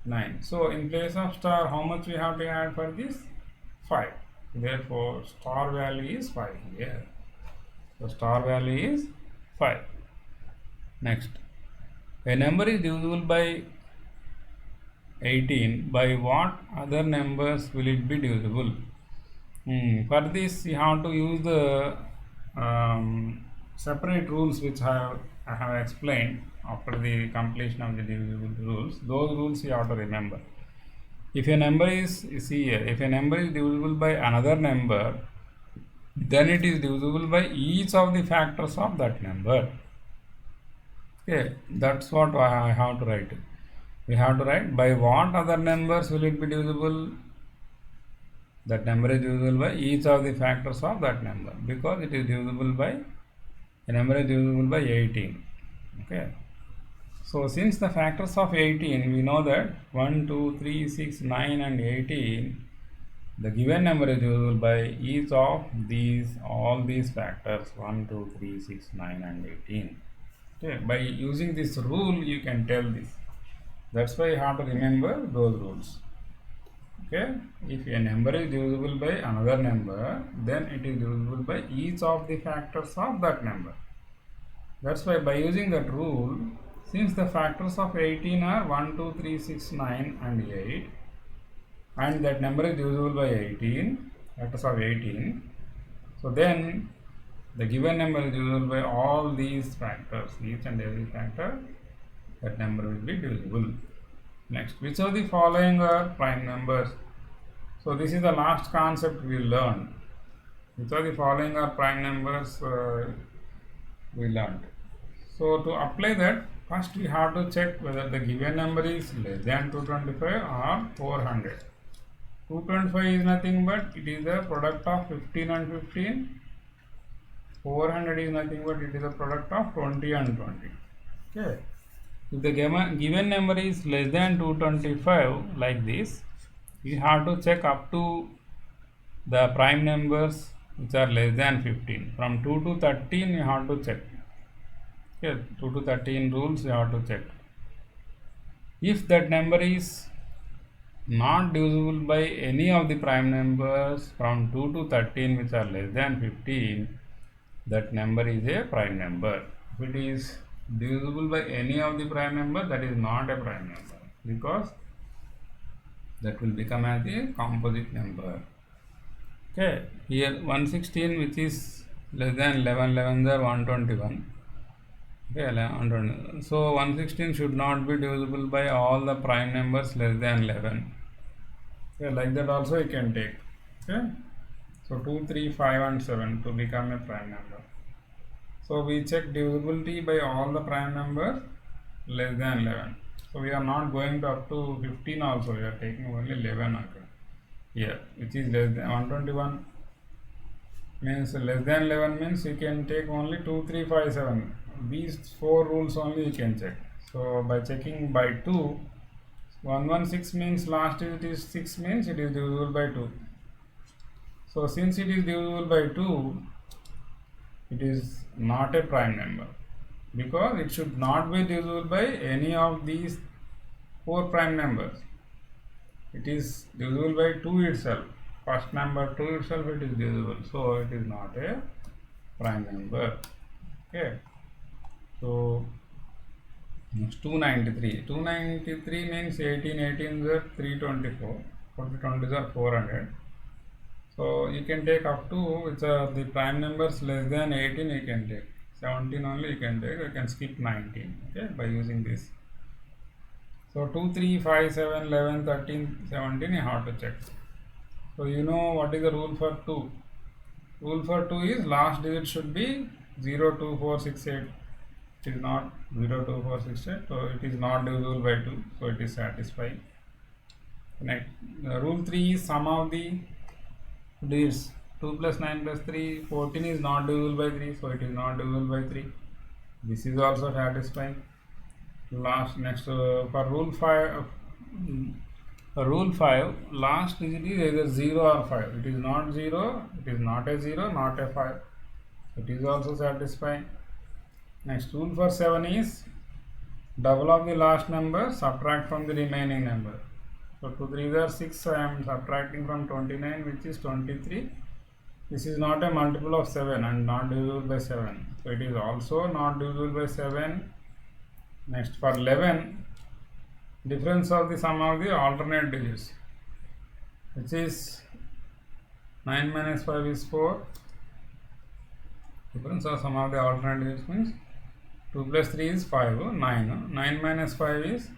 9. So in place of star, how much we have to add for this? 5. Therefore star value is 5 here. So star value is 5. Next, a number is divisible by 18. By what other numbers will it be divisible? For this you have to use the separate rules which I have explained after the completion of the divisibility rules. Those rules you have to remember. If a number is, see here, if a number is divisible by another number, then it is divisible by each of the factors of that number. Okay, that's what I have to write. We have to write by what other numbers will it be divisible? That number is divisible by each of the factors of that number, because it is divisible by, a number is divisible by 18. Okay. So since the factors of 18, we know that 1, 2, 3, 6, 9 and 18, the given number is divisible by each of these, all these factors 1, 2, 3, 6, 9 and 18. Okay, by using this rule you can tell this. That's why you have to remember those rules. Okay, if a number is divisible by another number, then it is divisible by each of the factors of that number. That's why by using that rule, since the factors of 18 are 1, 2, 3, 6, 9 and 8, and that number is divisible by 18, factors of 18, so then the given number is divisible by all these factors, each and every factor, that number will be divisible. Next, which of the following are prime numbers? So this is the last concept we learned. Which of the following are prime numbers we learned. So to apply that, first we have to check whether the given number is less than 225 or 400. 225 is nothing but it is the product of 15 and 15. 400 is nothing but it is a product of 20 and 20. Okay. If the given number is less than 225 like this, we have to check up to the prime numbers which are less than 15. From 2 to 13 you have to check. Okay, 2 to 13 rules you have to check. If that number is not divisible by any of the prime numbers from 2 to 13 which are less than 15, that number is a prime number. If it is divisible by any of the prime number, that is not a prime number, because that will become as a composite number. Okay, here 116 which is less than 11, 11 are 121. Okay, 120. So 116 should not be divisible by all the prime numbers less than 11. Okay, like that also you can take. Okay, so 2, 3, 5 and 7 to become a prime number. So we check divisibility by all the prime numbers less than 11. So we are not going to up to 15 also, we are taking only 11 here, which is less than 121. Means less than 11 means you can take only 2, 3, 5, 7. These 4 rules only you can check. So by checking by 2, 116 means last digit is 6 means it is divisible by 2. So since it is divisible by 2, it is not a prime number, because it should not be divisible by any of these 4 prime numbers. It is divisible by 2 itself. First number 2 itself it is divisible, so it is not a prime number. Okay, so next 293. 293 means 18, 18 are 324, 40 20 are 400. So you can take up to which are the prime numbers less than 18 you can take. 17 only you can take, you can skip 19, okay, by using this. So 2, 3, 5, 7, 11, 13, 17 you have to check. So you know what is the rule for 2. Rule for 2 is last digit should be 0, 2, 4, 6, 8. It is not 0, 2, 4, 6, 8, so it is not divisible by 2, so it is satisfied. Next, rule 3 is sum of the digits. 2 plus 9 plus 3, 14 is not divisible by 3, so it is not divisible by 3. This is also satisfying. Next, for rule 5, last digit is either 0 or 5. It is not 0, it is not a 0, not a 5. It is also satisfying. Next, rule for 7 is double of the last number, subtract from the remaining number. So 2 3s are 6, I am subtracting from 29 which is 23. This is not a multiple of 7 and not divisible by 7. So it is also not divisible by 7. Next, for 11, difference of the sum of the alternate digits, which is 9 minus 5 is 4. Difference of sum of the alternate digits means 2 plus 3 is 5, 9. 9 minus 5 is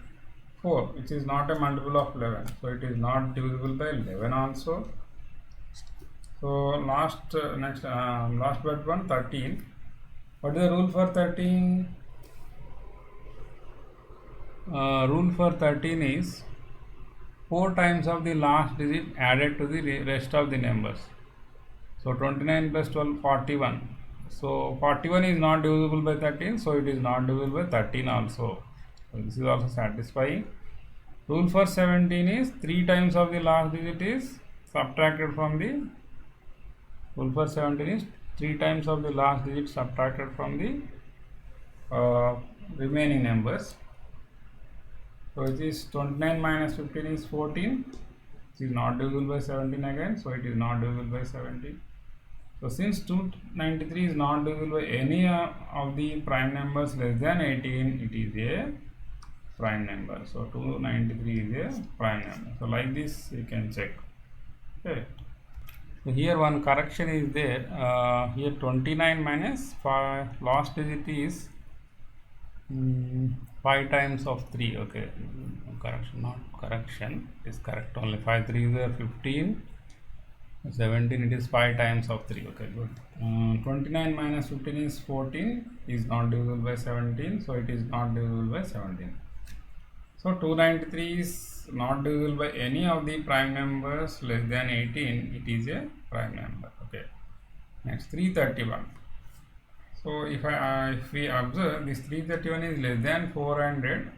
4, which is not a multiple of 11. So it is not divisible by 11 also. So last but one, 13. What is the rule for 13? Rule for 13 is 4 times of the last digit added to the rest of the numbers. So 29 plus 12, 41. So 41 is not divisible by 13, so it is not divisible by 13 also. So this is also satisfying. Rule for 17 is 3 times of the last digit is subtracted from the rule for 17 is 3 times of the last digit subtracted from the remaining numbers. So it is 29 minus 15 is 14. It is not divisible by 17 again, so it is not divisible by 17. So since 293 is not divisible by any of the prime numbers less than 18, it is a prime number. So 293 is a prime number. So like this you can check. Okay. So here one correction is there. Here 29 minus 5 last digit is 5 times of 3. Okay, correction, not correction, it is correct only. 5 3 is 15, 17 it is 5 times of 3. Okay, good. 29 minus 15 is 14, is not divisible by 17, so it is not divisible by 17. So 293 is not divisible by any of the prime numbers less than 18, it is a prime number. Okay, next 331. So if we observe this 331 is less than 400,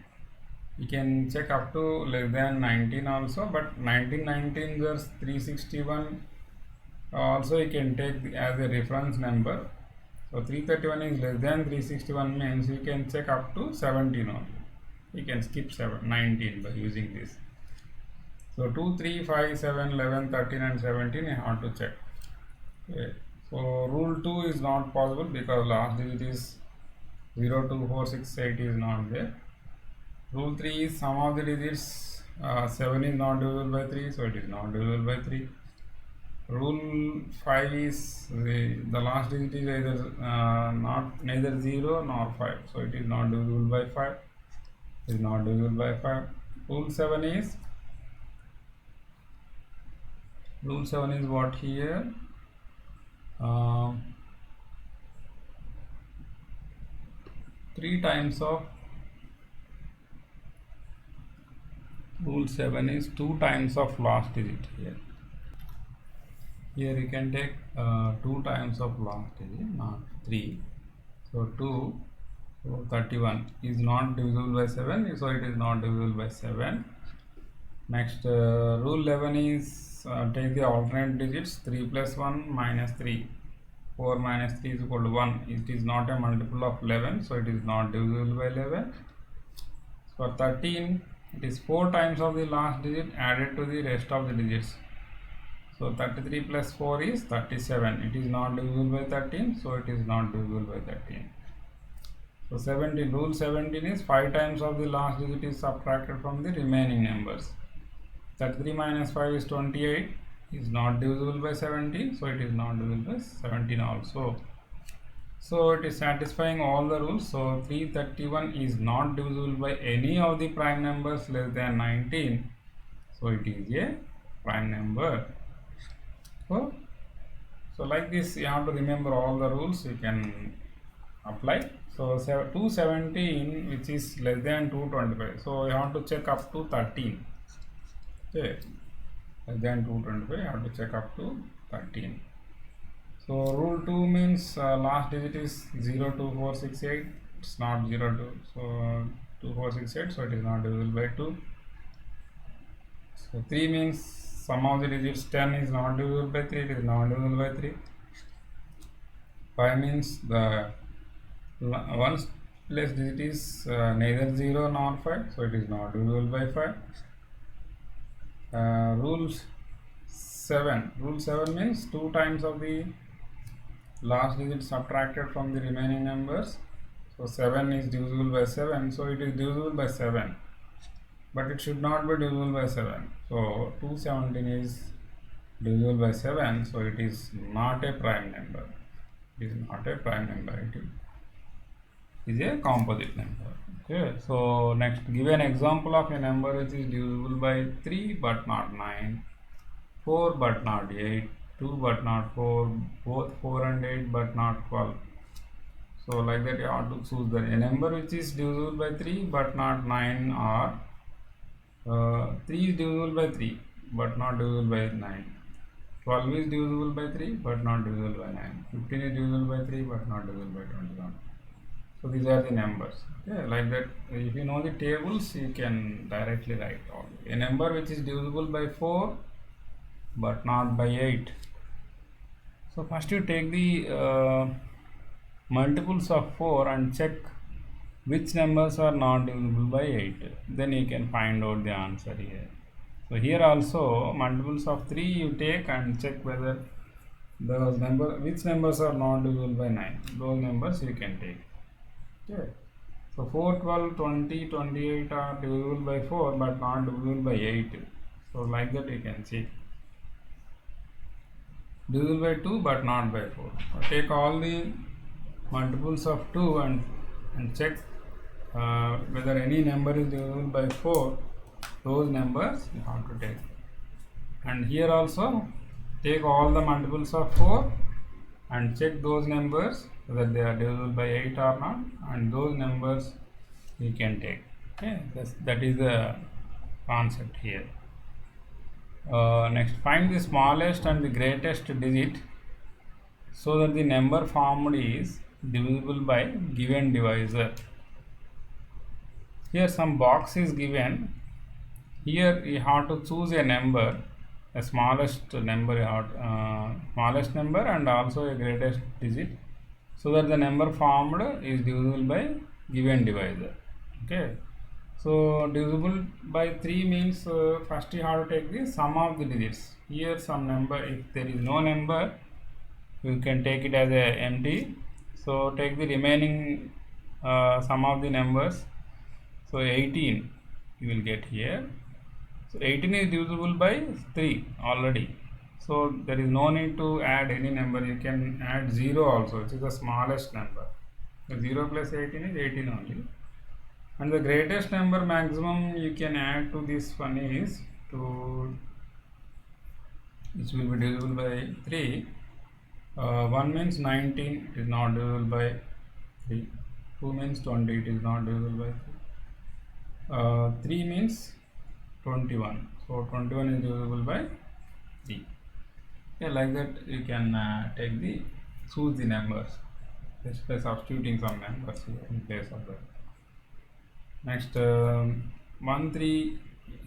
we can check up to less than 19 also, but 1919 versus 361 also you can take as a reference number. So 331 is less than 361 means you can check up to 17 only. You can skip 19 by using this. So 2, 3, 5, 7, 11, 13 and 17 you have to check. Okay. So rule 2 is not possible because last digit is 0, 2, 4, 6, 8 is not there. Rule 3 is sum of the digits 7 is not divisible by 3, so it is not divisible by 3. Rule 5 is the last digit is either neither 0 nor 5, so it is not divisible by 5. It is not divisible by 5. Rule 7 is what here? 3 times of rule 7 is 2 times of last digit here. Here you can take 2 times of last digit, not 3. So 2, so 31 is not divisible by 7, so it is not divisible by 7. Next rule 11 is take the alternate digits 3 plus 1 minus 3. 4 minus 3 is equal to 1. It is not a multiple of 11, so it is not divisible by 11. For 13, it is 4 times of the last digit added to the rest of the digits. So 33 plus 4 is 37. It is not divisible by 13, so it is not divisible by 13. So 17, rule 17 is 5 times of the last digit is subtracted from the remaining numbers. 33 minus 5 is 28, is not divisible by 17, so it is not divisible by 17 also. So it is satisfying all the rules. So 331 is not divisible by any of the prime numbers less than 19, so it is a prime number. So like this you have to remember all the rules, you can apply. So 217 which is less than 225, so you have to check up to 13. Okay, less than 225 you have to check up to 13. So rule 2 means last digit is 0, 2, 4, 6, 8. It's not 0, 2. So 2, 4, 6, 8. So it is not divisible by 2. So 3 means sum of the digits 10 is not divisible by 3. It is not divisible by 3. 5 means the ones place digit is neither 0 nor 5. So it is not divisible by 5. Rule 7. Rule 7 means 2 times of the last digit subtracted from the remaining numbers. So 7 is divisible by 7, so it is divisible by 7, but it should not be divisible by 7. So 217 is divisible by 7, so it is not a prime number. It is not a prime number, it is a composite number. Okay, so next, give an example of a number which is divisible by 3 but not 9, 4 but not 8, 2 but not 4, both 4 and 8 but not 12. So like that you have to choose a number which is divisible by 3 but not 9, or 3 is divisible by 3 but not divisible by 9. 12 is divisible by 3 but not divisible by 9. 15 is divisible by 3 but not divisible by 21. So these are the numbers. Okay, like that. If you know the tables, you can directly write all. A number which is divisible by 4 but not by 8. So first you take the multiples of 4 and check which numbers are not divisible by 8. Then you can find out the answer here. So here also multiples of 3 you take and check whether which numbers are not divisible by 9. Those numbers you can take. Okay. So 4, 12, 20, 28 are divisible by 4 but not divisible by 8. So like that you can see. Divisible by 2 but not by 4. So take all the multiples of 2 and check whether any number is divisible by 4. Those numbers you have to take. And here also take all the multiples of 4 and check those numbers whether they are divisible by 8 or not, and those numbers you can take. Okay, that is the concept here. Next, find the smallest and the greatest digit so that the number formed is divisible by given divisor. Here some box is given. Here you have to choose a number, a smallest number, smallest number and also a greatest digit, so that the number formed is divisible by given divisor. Okay, so divisible by 3 means first you have to take the sum of the digits. Here some number, if there is no number, you can take it as a empty. So take the remaining sum of the numbers. So 18 you will get here. So 18 is divisible by 3 already. So there is no need to add any number. You can add 0 also, which is the smallest number. So 0 plus 18 is 18 only. And the greatest number maximum you can add to this one is which will be divisible by 3. 1 means 19, it is not divisible by 3. 2 means 20, it is not divisible by 3. 3 means 21, so 21 is divisible by 3. Okay, like that you can choose the numbers just by substituting some numbers here in place of that. Next, 1, 3,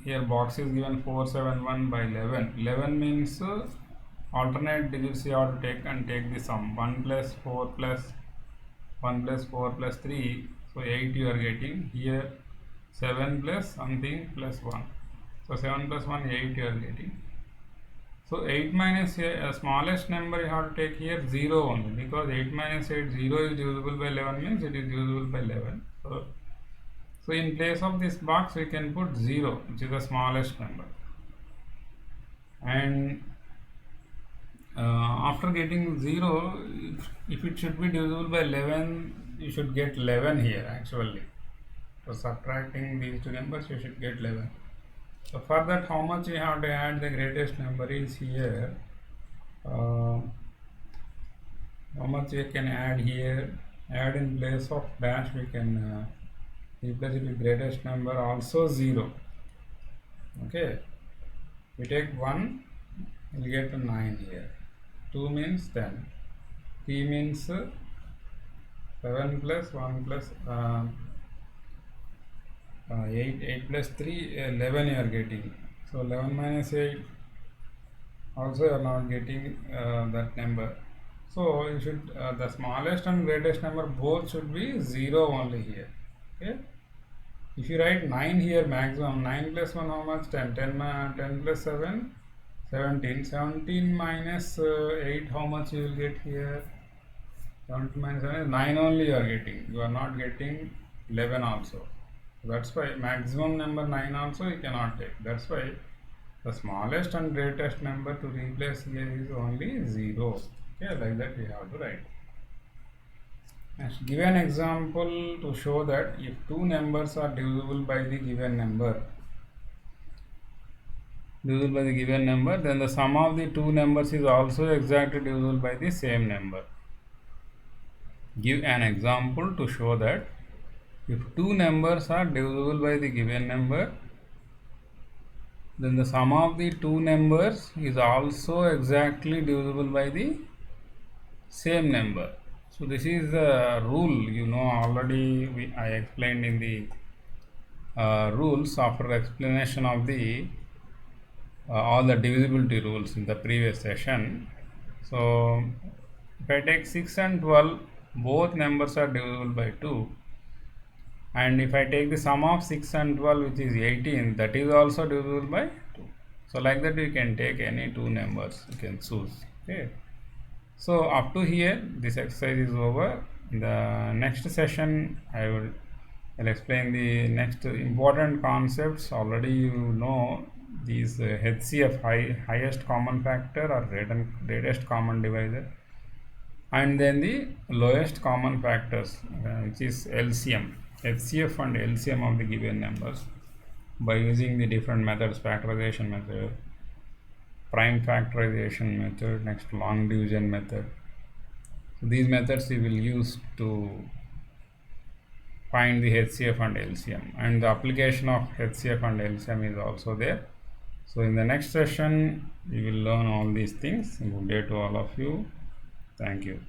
here box is given 4, 7, 1 by 11. 11 means alternate digits you have to take and take the sum. 1 plus 4 plus 1 plus 4 plus 3, so 8 you are getting. Here 7 plus something plus 1. So 7 plus 1, 8 you are getting. So 8 minus smallest number you have to take here 0 only, because 8 minus 8, 0 is divisible by 11 means it is divisible by 11. So in place of this box we can put 0, which is the smallest number. And after getting 0, if it should be divisible by 11, you should get 11 here actually. So subtracting these two numbers, you should get 11. So for that, how much you have to add? The greatest number is here. How much you can add here? Add in place of dash, we can replace it with greatest number, also 0. Okay, we take 1, we'll get 9 here. 2 means 10. 3 means 7 plus 1 plus 8 plus 3, 11 you are getting. So 11 minus 8, also you are not getting that number. So you should the smallest and greatest number both should be 0 only here. Okay, if you write 9 here, maximum 9 plus 1 how much? 10. 10 plus 7, 17. 17 minus 8 how much you will get here? 17 minus 7 is 9 only you are getting. You are not getting 11 also. That's why maximum number 9 also you cannot take. That's why the smallest and greatest number to replace here is only 0. Okay, like that we have to write. Next, give an example to show that if two numbers are divisible by the given number, then the sum of the two numbers is also exactly divisible by the same number. Give an example to show that if two numbers are divisible by the given number, then the sum of the two numbers is also exactly divisible by the same number. So this is the rule, you know, already I explained in the rules after explanation of the all the divisibility rules in the previous session. So if I take 6 and 12, both numbers are divisible by 2, and if I take the sum of 6 and 12, which is 18, that is also divisible by 2. So like that you can take any two numbers, you can choose. Okay. So up to here this exercise is over. In the next session I'll explain the next important concepts. Already you know these HCF, highest common factor or greatest common divisor, and then the lowest common factors, which is LCM, HCF and LCM of the given numbers, by using the different methods, factorization method, prime factorization method, next long division method. So these methods we will use to find the HCF and LCM, and the application of HCF and LCM is also there. So in the next session we will learn all these things. Good day to all of you. Thank you.